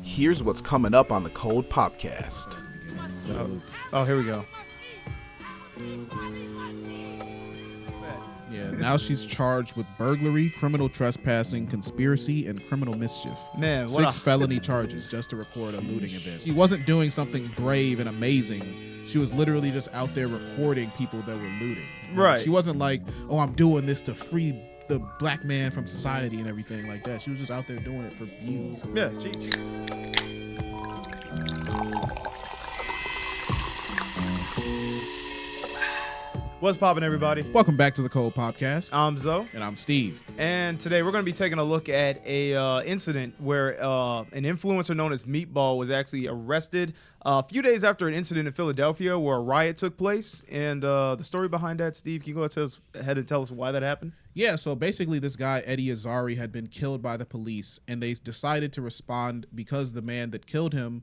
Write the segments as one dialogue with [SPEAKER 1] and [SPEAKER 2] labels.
[SPEAKER 1] Here's what's coming up on the Cold Popcast.
[SPEAKER 2] Oh, here we go.
[SPEAKER 3] Yeah, now she's charged with burglary, criminal trespassing, conspiracy, and criminal mischief.
[SPEAKER 2] Man,
[SPEAKER 3] Six felony charges just to record a looting event. She wasn't doing something brave and amazing. She was literally just out there recording people that were looting.
[SPEAKER 2] Right.
[SPEAKER 3] She wasn't like, oh, I'm doing this to free the black man from society and everything like that. She was just out there doing it for views.
[SPEAKER 2] Yeah, What's poppin', everybody?
[SPEAKER 3] Welcome back to the Cold Popcast.
[SPEAKER 2] I'm Zoe.
[SPEAKER 3] And I'm Steve.
[SPEAKER 2] And today we're going to be taking a look at a incident where an influencer known as Meatball was actually arrested a few days after an incident in Philadelphia where a riot took place. And the story behind that, Steve, can you go ahead and tell us why that happened?
[SPEAKER 3] Yeah, so basically this guy, Eddie Azari, had been killed by the police, and they decided to respond because the man that killed him,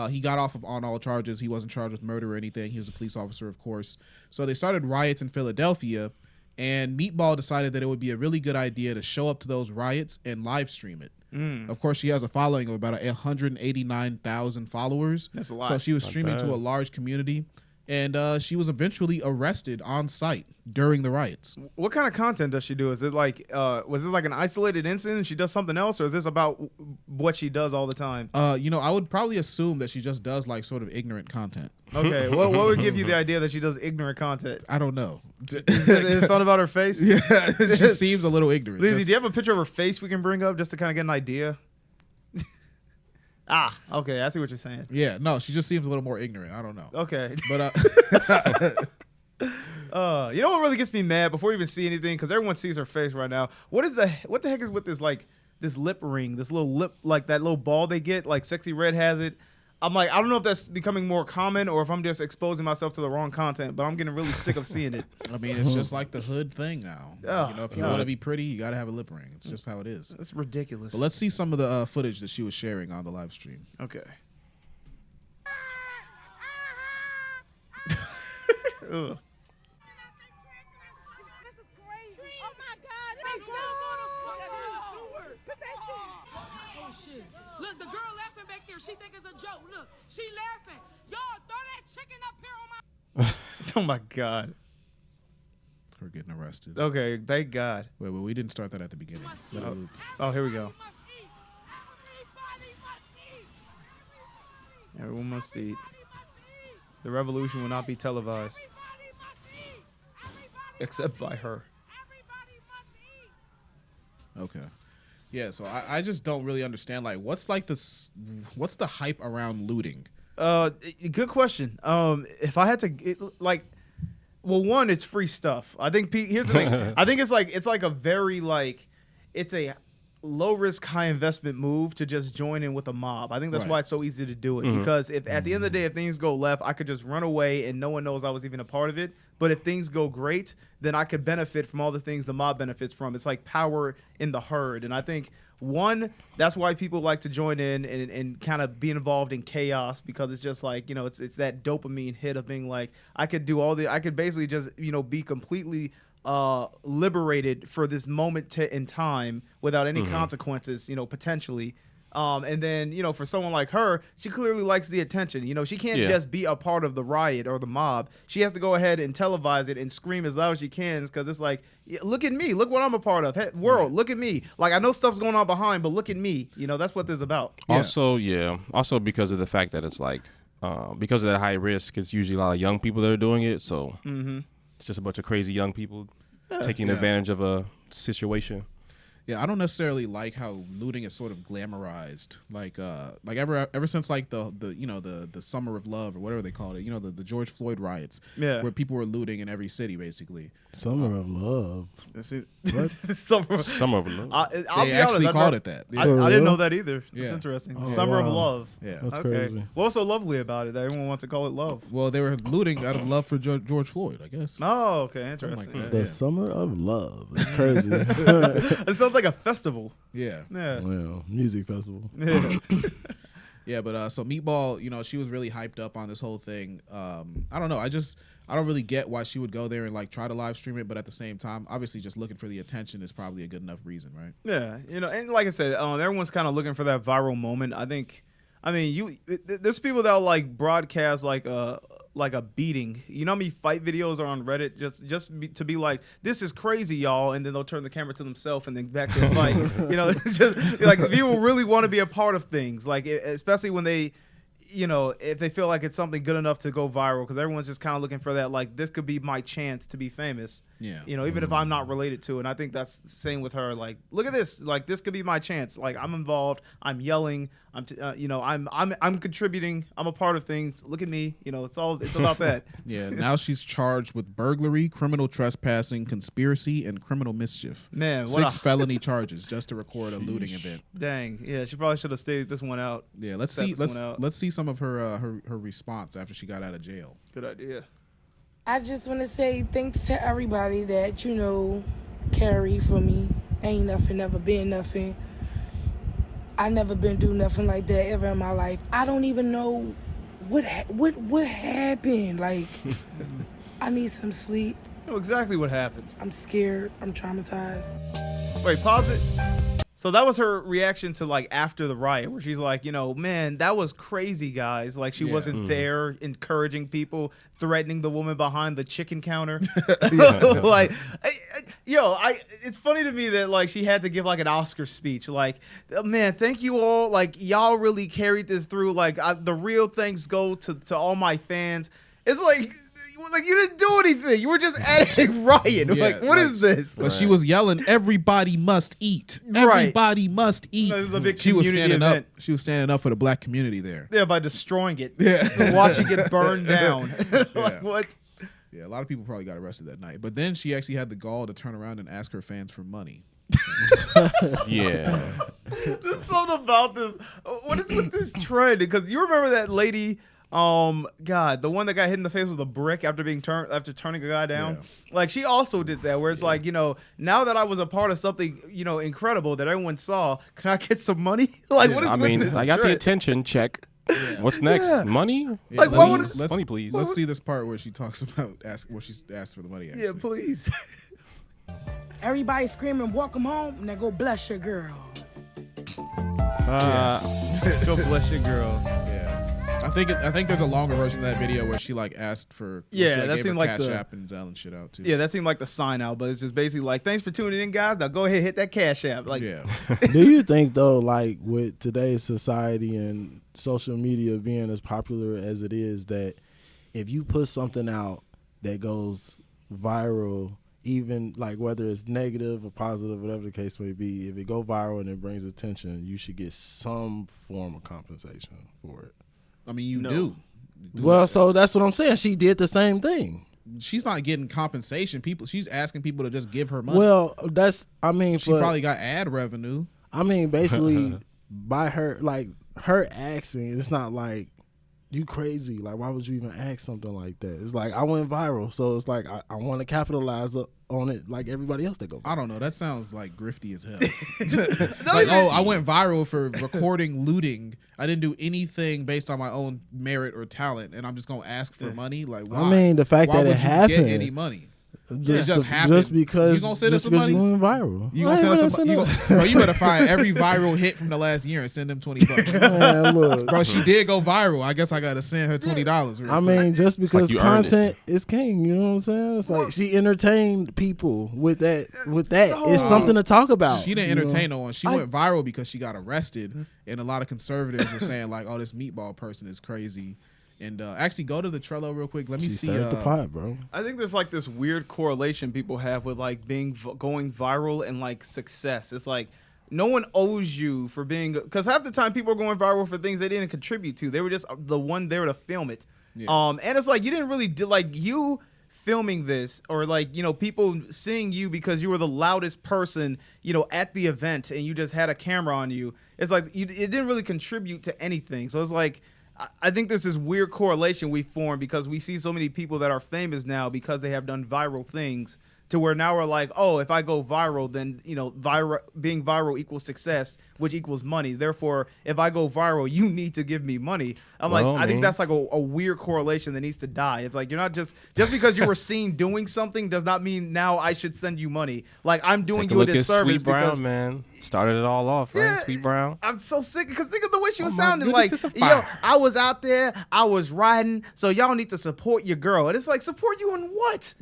[SPEAKER 3] he got off on all charges. He wasn't charged with murder or anything. He was a police officer, of course. So they started riots in Philadelphia, and Meatball decided that it would be a really good idea to show up to those riots and live stream it. Of course, she has a following of about 189,000 followers.
[SPEAKER 2] That's a lot.
[SPEAKER 3] So she was streaming to a large community, and she was eventually arrested on site during the riots.
[SPEAKER 2] What kind of content does she do? Is it like, was this like an isolated incident and she does something else, or is this about what she does all the time?
[SPEAKER 3] I would probably assume that she just does like sort of ignorant content.
[SPEAKER 2] Okay, what would give you the idea that she does ignorant content?
[SPEAKER 3] I don't know.
[SPEAKER 2] Is it something about her face?
[SPEAKER 3] Yeah, she seems a little ignorant.
[SPEAKER 2] Lizzie, do you have a picture of her face we can bring up just to kind of get an idea? Okay, I see what you're saying.
[SPEAKER 3] Yeah, no, she just seems a little more ignorant. I don't know.
[SPEAKER 2] Okay.
[SPEAKER 3] But
[SPEAKER 2] you know what really gets me mad before we even see anything, because everyone sees her face right now. What the heck is with this lip ring, this little lip, like that little ball they get, like Sexy Red has it. I'm like, I don't know if that's becoming more common or if I'm just exposing myself to the wrong content, but I'm getting really sick of seeing it.
[SPEAKER 3] I mean, it's just like the hood thing now.
[SPEAKER 2] Oh,
[SPEAKER 3] if you want to be pretty, you got to have a lip ring. It's just how it is.
[SPEAKER 2] It's ridiculous.
[SPEAKER 3] But let's see some of the footage that she was sharing on the live stream.
[SPEAKER 2] Okay. Ugh.
[SPEAKER 4] Look, the girl laughing back there. She think it's a joke. Look, she laughing. Y'all throw that chicken up here on my.
[SPEAKER 2] Oh my God.
[SPEAKER 3] Her getting arrested.
[SPEAKER 2] Okay, thank God.
[SPEAKER 3] Wait, we didn't start that at the beginning. Let it loop.
[SPEAKER 2] Oh, here we go. Everyone must eat. The revolution will not be televised. Except by her.
[SPEAKER 3] Okay. Yeah, so I just don't really understand, like, what's the hype around looting?
[SPEAKER 2] Good question. If I had to, one, it's free stuff. I think here's the thing. I think it's like a very it's a low risk, high investment move to just join in with a mob. I think that's why it's so easy to do it, because if at the end of the day, if things go left, I could just run away and no one knows I was even a part of it. But if things go great, then I could benefit from all the things the mob benefits from. It's like power in the herd. And I think, one, that's why people like to join in and kind of be involved in chaos, because it's just like, it's that dopamine hit of being like, I could basically just, be completely liberated for this moment in time without any consequences, potentially. And then, for someone like her, she clearly likes the attention. She can't just be a part of the riot or the mob. She has to go ahead and televise it and scream as loud as she can, because it's like, look at me. Look what I'm a part of. Hey, world, look at me. Like, I know stuff's going on behind, but look at me. That's what this is about.
[SPEAKER 5] Also, Also because of the fact that it's like, because of that high risk, it's usually a lot of young people that are doing it. So it's just a bunch of crazy young people taking advantage of a situation.
[SPEAKER 3] Yeah, I don't necessarily like how looting is sort of glamorized. Like ever since like the Summer of Love or whatever they called it, the George Floyd riots, where people were looting in every city basically.
[SPEAKER 6] Summer of Love.
[SPEAKER 2] That's it.
[SPEAKER 6] What?
[SPEAKER 2] Summer
[SPEAKER 5] of Love.
[SPEAKER 2] I'll
[SPEAKER 3] They
[SPEAKER 2] be
[SPEAKER 3] actually
[SPEAKER 2] honest,
[SPEAKER 3] called it that.
[SPEAKER 2] I didn't know that either. That's
[SPEAKER 3] Yeah.
[SPEAKER 2] interesting.
[SPEAKER 6] Oh,
[SPEAKER 2] Summer of
[SPEAKER 6] wow.
[SPEAKER 2] Love.
[SPEAKER 3] Yeah.
[SPEAKER 6] That's
[SPEAKER 2] Okay.
[SPEAKER 6] crazy.
[SPEAKER 2] What's so lovely about it that everyone wants to call it love?
[SPEAKER 3] Well, they were looting out of love for George Floyd, I guess.
[SPEAKER 2] Oh, okay, interesting.
[SPEAKER 3] like that.
[SPEAKER 6] The
[SPEAKER 3] Yeah.
[SPEAKER 6] Summer of Love. It's crazy.
[SPEAKER 2] It sounds like a festival.
[SPEAKER 3] Yeah.
[SPEAKER 2] Yeah.
[SPEAKER 6] Well, music festival.
[SPEAKER 2] Yeah.
[SPEAKER 3] Yeah, but so Meatball, she was really hyped up on this whole thing. I don't know. I don't really get why she would go there and like try to live stream it, but at the same time, obviously just looking for the attention is probably a good enough reason, right?
[SPEAKER 2] Yeah, and like I said, everyone's kind of looking for that viral moment. I think I mean, there's people that will like broadcast like a beating. You know how many fight videos are on Reddit to be like, this is crazy, y'all, and then they'll turn the camera to themselves and then back to the fight. You know, just like people really want to be a part of things, like especially when they, you know, if they feel like it's something good enough to go viral, because everyone's just kind of looking for that, like, this could be my chance to be famous.
[SPEAKER 3] Yeah.
[SPEAKER 2] You know, even if I'm not related to it. And I think that's the same with her. Like, look at this. Like, this could be my chance. Like, I'm involved. I'm yelling. I'm contributing. I'm a part of things. Look at me. You know, it's about that.
[SPEAKER 3] Yeah. Now she's charged with burglary, criminal trespassing, conspiracy, and criminal mischief.
[SPEAKER 2] Man,
[SPEAKER 3] 6 felony charges just to record a looting event.
[SPEAKER 2] Dang. Yeah, she probably should have stayed this one out.
[SPEAKER 3] Yeah. Let's see some of her response after she got out of jail.
[SPEAKER 2] Good idea.
[SPEAKER 7] I just want to say thanks to everybody that, you know, carry for me. Ain't nothing, never been nothing. I never been through nothing like that ever in my life. I don't even know what happened. Like, I need some sleep.
[SPEAKER 2] You know exactly what happened.
[SPEAKER 7] I'm scared. I'm traumatized.
[SPEAKER 2] Wait, pause it. So that was her reaction to, like, after the riot, where she's like, you know, man, that was crazy, guys. Like, she wasn't there encouraging people, threatening the woman behind the chicken counter. Like, it's funny to me that, like, she had to give, like, an Oscar speech. Like, man, thank you all. Like, y'all really carried this through. Like, the real thanks go to all my fans. It's like you didn't do anything. You were just at a riot.
[SPEAKER 3] Yeah,
[SPEAKER 2] like, what is this?
[SPEAKER 3] But she was yelling, "Everybody must eat. Everybody must eat."
[SPEAKER 2] This is a big
[SPEAKER 3] she was
[SPEAKER 2] community
[SPEAKER 3] standing
[SPEAKER 2] event.
[SPEAKER 3] up. She was standing up for the black community there.
[SPEAKER 2] Yeah, by destroying it.
[SPEAKER 3] Yeah.
[SPEAKER 2] Watching it burn down. Like,
[SPEAKER 3] Yeah.
[SPEAKER 2] what?
[SPEAKER 3] Yeah, a lot of people probably got arrested that night. But then she actually had the gall to turn around and ask her fans for money.
[SPEAKER 5] Yeah.
[SPEAKER 2] There's something about this. What is with this trend? Because you remember that lady, the one that got hit in the face with a brick after turning a guy down.
[SPEAKER 3] Yeah.
[SPEAKER 2] Like, she also did that, where it's like, you know, now that I was a part of something, you know, incredible that everyone saw, can I get some money? Like, what is
[SPEAKER 5] I
[SPEAKER 2] with
[SPEAKER 5] mean,
[SPEAKER 2] this
[SPEAKER 5] I got the
[SPEAKER 2] trend?
[SPEAKER 5] attention check. What's next?
[SPEAKER 2] Yeah.
[SPEAKER 5] Money?
[SPEAKER 3] Yeah,
[SPEAKER 2] Like, why would
[SPEAKER 5] money, please.
[SPEAKER 3] Let's see this part where she talks about where she asked for the money. Actually.
[SPEAKER 2] Yeah, please.
[SPEAKER 7] Everybody screaming, welcome home. Now go bless your girl.
[SPEAKER 2] Go bless your girl.
[SPEAKER 3] Yeah. I think there's a longer version of that video where she like asked for
[SPEAKER 2] Yeah, that
[SPEAKER 3] gave
[SPEAKER 2] seemed
[SPEAKER 3] her
[SPEAKER 2] like
[SPEAKER 3] Cash
[SPEAKER 2] the-
[SPEAKER 3] App and Zelle shit out too.
[SPEAKER 2] Yeah, that seemed like the sign out, but it's just basically like, thanks for tuning in, guys. Now go ahead, hit that Cash App. Like,
[SPEAKER 3] Yeah.
[SPEAKER 6] Do you think though, like with today's society and social media being as popular as it is, that if you put something out that goes viral, even like whether it's negative or positive, whatever the case may be, if it go viral and it brings attention, you should get some form of compensation for it?
[SPEAKER 3] I mean, you
[SPEAKER 2] No.
[SPEAKER 3] do.
[SPEAKER 6] Well, so that's what I'm saying. She did the same thing.
[SPEAKER 3] She's not getting compensation. She's asking people to just give her money.
[SPEAKER 6] Well,
[SPEAKER 3] she probably got ad revenue.
[SPEAKER 6] I mean, basically, by her, like, her asking, it's not like, you crazy. Like, why would you even ask something like that? It's like, I went viral, so it's like, I want to capitalize on it like everybody else that go viral.
[SPEAKER 3] I don't know. That sounds like grifty as hell. Like, I went viral for recording looting. I didn't do anything based on my own merit or talent, and I'm just going to ask for money? Like, why?
[SPEAKER 6] I mean, the fact
[SPEAKER 3] Why
[SPEAKER 6] that it
[SPEAKER 3] would you
[SPEAKER 6] happened.
[SPEAKER 3] get any money?
[SPEAKER 6] Just
[SPEAKER 3] happened.
[SPEAKER 6] just because
[SPEAKER 3] You gonna send us
[SPEAKER 6] just
[SPEAKER 3] some
[SPEAKER 6] because you
[SPEAKER 3] money?
[SPEAKER 6] went viral.
[SPEAKER 3] You gonna send us some? Bro, you better find every viral hit from the last year and send them $20.
[SPEAKER 6] Man, look,
[SPEAKER 3] Bro, she did go viral. I guess I gotta send her $20.
[SPEAKER 6] I mean, just because
[SPEAKER 5] you earned
[SPEAKER 6] content is king, you know what I'm saying? It's like she entertained people with that. It's something to talk about.
[SPEAKER 3] She didn't
[SPEAKER 6] you know?
[SPEAKER 3] entertain no one. She went viral because she got arrested, and a lot of conservatives were saying like, "Oh, this Meatball person is crazy." And actually, go to the Trello real quick. Let me
[SPEAKER 6] She
[SPEAKER 3] see.
[SPEAKER 6] stirred the pot, bro.
[SPEAKER 2] I think there's like this weird correlation people have with like going viral and like success. It's like no one owes you for being, because half the time people are going viral for things they didn't contribute to. They were just the one there to film it.
[SPEAKER 3] Yeah.
[SPEAKER 2] And it's like you didn't really do, like, you filming this, or like, you know, people seeing you because you were the loudest person, you know, at the event, and you just had a camera on you. It's like it didn't really contribute to anything. So it's like, I think there's this weird correlation we form because we see so many people that are famous now because they have done viral things to where now we're like, oh, if I go viral, then being viral equals success, which equals money. Therefore, if I go viral, you need to give me money. I think that's like a weird correlation that needs to die. It's like you're not just because you were seen doing something does not mean now I should send you money. Like I'm doing you a disservice
[SPEAKER 5] Sweet Brown,
[SPEAKER 2] because
[SPEAKER 5] man started it all off, right? Sweet Brown.
[SPEAKER 2] I'm so sick because think of the way she was sounding.
[SPEAKER 5] goodness,
[SPEAKER 2] Like,
[SPEAKER 5] it's a fire.
[SPEAKER 2] I was out there, I was riding, so y'all need to support your girl. And it's like, support you in what?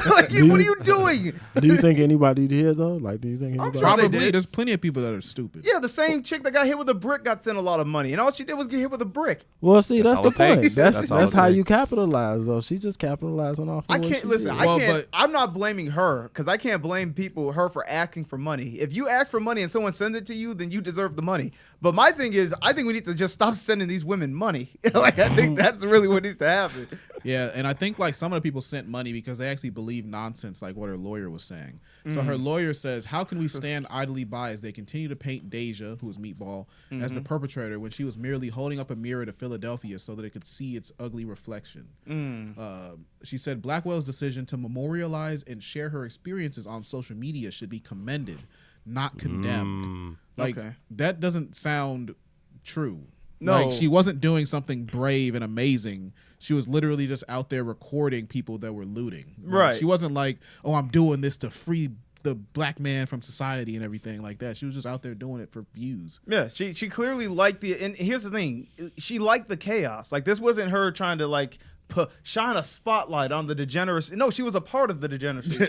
[SPEAKER 2] Like, what are you doing?
[SPEAKER 6] Do you think anybody did though? Like, do you think anybody?
[SPEAKER 2] sure they
[SPEAKER 3] Probably.
[SPEAKER 2] did.
[SPEAKER 3] There's plenty of people that are stupid.
[SPEAKER 2] Yeah, the same chick that got hit with a brick got sent a lot of money, and all she did was get hit with a brick.
[SPEAKER 6] Well, see, that's
[SPEAKER 5] all
[SPEAKER 6] the
[SPEAKER 5] it
[SPEAKER 6] point.
[SPEAKER 5] takes.
[SPEAKER 6] That's
[SPEAKER 5] all it
[SPEAKER 6] how
[SPEAKER 5] takes.
[SPEAKER 6] you capitalize, though. She just capitalizing off. Of
[SPEAKER 2] I
[SPEAKER 6] what
[SPEAKER 2] can't
[SPEAKER 6] she
[SPEAKER 2] listen.
[SPEAKER 6] did.
[SPEAKER 2] I
[SPEAKER 3] Well,
[SPEAKER 2] can't.
[SPEAKER 3] but-
[SPEAKER 2] I'm not blaming her because I can't blame her for asking for money. If you ask for money and someone sends it to you, then you deserve the money. But my thing is, I think we need to just stop sending these women money. Like, I think that's really what needs to happen.
[SPEAKER 3] Yeah, and I think like some of the people sent money because they actually believe nonsense like what her lawyer was saying. So her lawyer says, how can we stand idly by as they continue to paint Deja, who is Meatball, as the perpetrator when she was merely holding up a mirror to Philadelphia so that it could see its ugly reflection. She said Blackwell's decision to memorialize and share her experiences on social media should be commended, not condemned. Like,
[SPEAKER 2] Okay.
[SPEAKER 3] that doesn't sound true.
[SPEAKER 2] No.
[SPEAKER 3] Like, she wasn't doing something brave and amazing. She was literally just out there recording people that were looting. Like,
[SPEAKER 2] Right.
[SPEAKER 3] She wasn't like, oh, I'm doing this to free the black man from society and everything like that. She was just out there doing it for views.
[SPEAKER 2] Yeah, she clearly liked and here's the thing, she liked the chaos. Like, this wasn't her trying to like shine a spotlight on the degeneracy. No, she was a part of the degeneracy.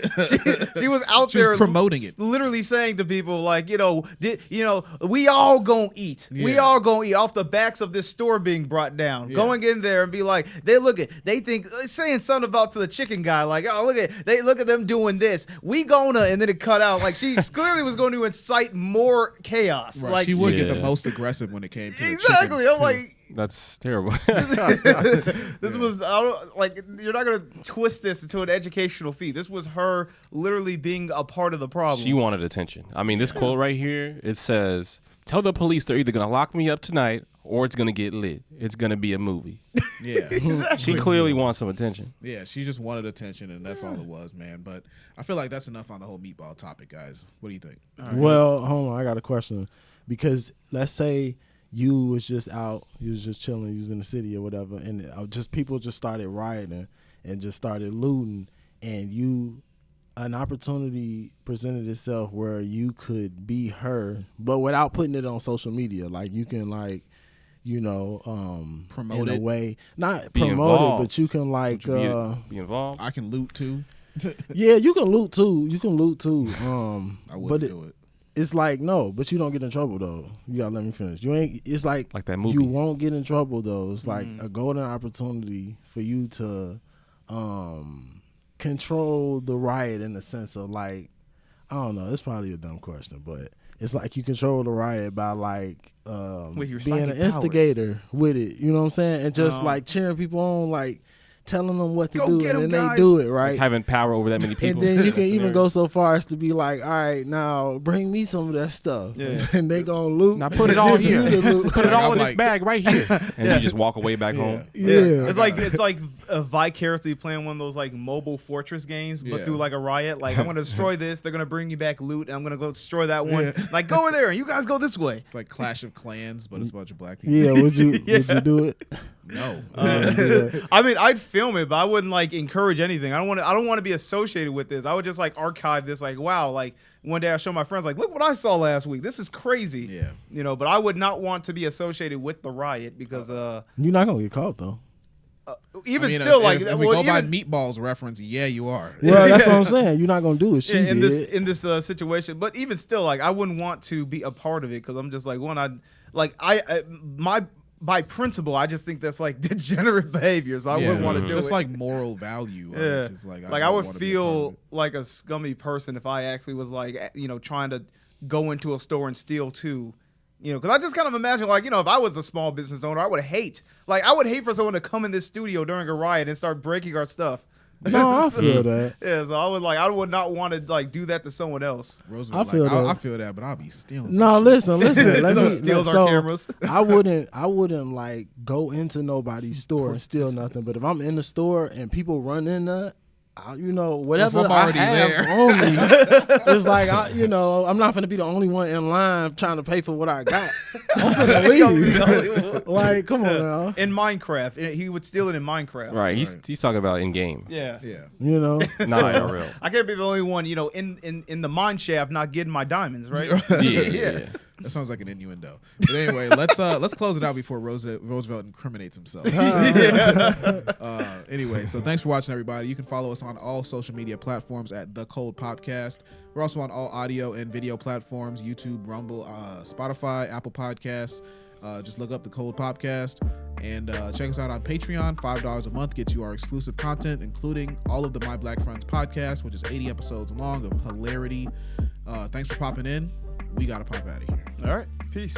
[SPEAKER 2] she was out
[SPEAKER 3] She
[SPEAKER 2] there
[SPEAKER 3] was promoting it.
[SPEAKER 2] literally saying to people like, we all gonna eat. We
[SPEAKER 3] Yeah.
[SPEAKER 2] all gonna eat off the backs of this store being brought down.
[SPEAKER 3] Yeah.
[SPEAKER 2] Going in there and be like, they think saying something about to the chicken guy like, oh, look at them doing this. We gonna, and then it cut out. Like, she clearly was going to incite more chaos.
[SPEAKER 3] Right.
[SPEAKER 2] Like,
[SPEAKER 3] she would get the
[SPEAKER 5] Yeah.
[SPEAKER 3] most aggressive when it came to
[SPEAKER 2] exactly.
[SPEAKER 3] the chicken,
[SPEAKER 2] I'm
[SPEAKER 3] too.
[SPEAKER 2] like,
[SPEAKER 5] That's terrible.
[SPEAKER 2] this was you're not gonna twist this into an educational feat. This was her literally being a part of the problem.
[SPEAKER 5] She wanted attention. I mean, this quote right here, it says, tell the police they're either going to lock me up tonight or it's going to get lit. It's going to be a movie.
[SPEAKER 3] Yeah.
[SPEAKER 5] She clearly wants some attention.
[SPEAKER 3] Yeah, she just wanted attention, and that's all it was, man. But I feel like that's enough on the whole Meatball topic, guys. What do you think?
[SPEAKER 6] Well, hold on, I got a question. Because let's say you was just out, you was just chilling, you was in the city or whatever, and just people just started rioting and just started looting, and an opportunity presented itself where you could be her, but without putting it on social media. Like, you can
[SPEAKER 3] Promote
[SPEAKER 6] in a
[SPEAKER 3] it.
[SPEAKER 6] way, not
[SPEAKER 5] Be
[SPEAKER 6] promote
[SPEAKER 5] involved.
[SPEAKER 6] it, but you can like
[SPEAKER 5] Would you be involved?
[SPEAKER 3] I can loot too.
[SPEAKER 6] yeah, you can loot too.
[SPEAKER 3] I
[SPEAKER 6] but
[SPEAKER 3] wouldn't do it.
[SPEAKER 6] it's like, no, but you don't get in trouble though. You gotta let me finish. It's like
[SPEAKER 5] Like that movie.
[SPEAKER 6] you won't get in trouble though. It's like a golden opportunity for you to control the riot in the sense of like, I don't know, it's probably a dumb question, but it's like you control the riot by like
[SPEAKER 2] With your
[SPEAKER 6] being an
[SPEAKER 2] psychic powers.
[SPEAKER 6] instigator with it. You know what I'm saying? And just like cheering people on, like telling them what to
[SPEAKER 2] Go
[SPEAKER 6] do,
[SPEAKER 2] get 'em,
[SPEAKER 6] and then
[SPEAKER 2] guys.
[SPEAKER 6] they do it, right?
[SPEAKER 5] Having power over that many people.
[SPEAKER 6] And then you can even go so far as to be like, all right, now bring me some of that stuff.
[SPEAKER 2] Yeah.
[SPEAKER 6] And they gonna loot.
[SPEAKER 5] Now put it all here.
[SPEAKER 6] You to loot.
[SPEAKER 5] Put it all in
[SPEAKER 3] I'm
[SPEAKER 5] this
[SPEAKER 3] like-
[SPEAKER 5] bag right here. And you just walk away back home.
[SPEAKER 6] Yeah.
[SPEAKER 2] It's like vicariously playing one of those like mobile fortress games, but
[SPEAKER 3] Yeah.
[SPEAKER 2] through like a riot. Like, I'm gonna destroy this. They're gonna bring you back loot, and I'm gonna go destroy that one.
[SPEAKER 3] Yeah.
[SPEAKER 2] Like, go over there, and you guys go this way.
[SPEAKER 3] It's like Clash of Clans, but it's a bunch of black people.
[SPEAKER 6] Yeah, would you do it?
[SPEAKER 3] No.
[SPEAKER 2] I mean, I'd film it, but I wouldn't like encourage anything. I don't want to be associated with this. I would just like archive this. Like, wow, like one day I show my friends, like, look what I saw last week. This is crazy.
[SPEAKER 3] Yeah.
[SPEAKER 2] But I would not want to be associated with the riot because
[SPEAKER 6] You're not gonna get caught though.
[SPEAKER 2] even
[SPEAKER 3] I mean,
[SPEAKER 2] still,
[SPEAKER 3] if,
[SPEAKER 2] like,
[SPEAKER 3] if we
[SPEAKER 2] well,
[SPEAKER 3] go by
[SPEAKER 2] even-
[SPEAKER 3] Meatball's reference, yeah, you are.
[SPEAKER 6] Well, that's what I'm saying. You're not gonna do it. She
[SPEAKER 2] in
[SPEAKER 6] did.
[SPEAKER 2] this situation, but even still, like, I wouldn't want to be a part of it because I'm just like, by principle, I just think that's like degenerate behavior, so I wouldn't want to do
[SPEAKER 3] Just
[SPEAKER 2] it.
[SPEAKER 3] like moral value.
[SPEAKER 2] Yeah.
[SPEAKER 3] It's like
[SPEAKER 2] I would
[SPEAKER 3] wouldn't wanna be a part of
[SPEAKER 2] feel
[SPEAKER 3] it.
[SPEAKER 2] like a scummy person if I actually was like, trying to go into a store and steal too. Because I just kind of imagine, like, if I was a small business owner, I would hate for someone to come in this studio during a riot and start breaking our stuff.
[SPEAKER 6] No, I feel that.
[SPEAKER 2] Yeah, so I would not want to like do that to someone else.
[SPEAKER 3] Roosevelt,
[SPEAKER 6] I feel that.
[SPEAKER 3] I feel that, but I'll be stealing.
[SPEAKER 6] No,
[SPEAKER 3] some
[SPEAKER 6] listen. Let
[SPEAKER 2] Someone
[SPEAKER 6] me
[SPEAKER 2] steals our
[SPEAKER 6] so
[SPEAKER 2] cameras.
[SPEAKER 6] I wouldn't like go into nobody's store and steal nothing. But if I'm in the store and people run in there, whatever
[SPEAKER 3] I'm
[SPEAKER 6] I
[SPEAKER 3] already
[SPEAKER 6] have
[SPEAKER 3] there.
[SPEAKER 6] on me, it's like I'm not gonna be the only one in line trying to pay for what I got. I'm gonna leave. Like, come on now.
[SPEAKER 2] In Minecraft, he would steal it in Minecraft.
[SPEAKER 5] Right. He's talking about in game.
[SPEAKER 2] Yeah.
[SPEAKER 3] Yeah.
[SPEAKER 5] Not IRL.
[SPEAKER 2] I can't be the only one, in the mine shaft not getting my diamonds, right?
[SPEAKER 5] Yeah.
[SPEAKER 3] That sounds like an innuendo. But anyway, let's close it out before Roosevelt incriminates himself. Anyway, so thanks for watching, everybody. You can follow us on all social media platforms at The Cold Podcast. We're also on all audio and video platforms: YouTube, Rumble, Spotify, Apple Podcasts. Just look up The Cold Podcast and check us out on Patreon. $5 a month gets you our exclusive content, including all of the My Black Friends podcast, which is 80 episodes long of hilarity. Thanks for popping in. We gotta pop out of here.
[SPEAKER 2] All right. Peace.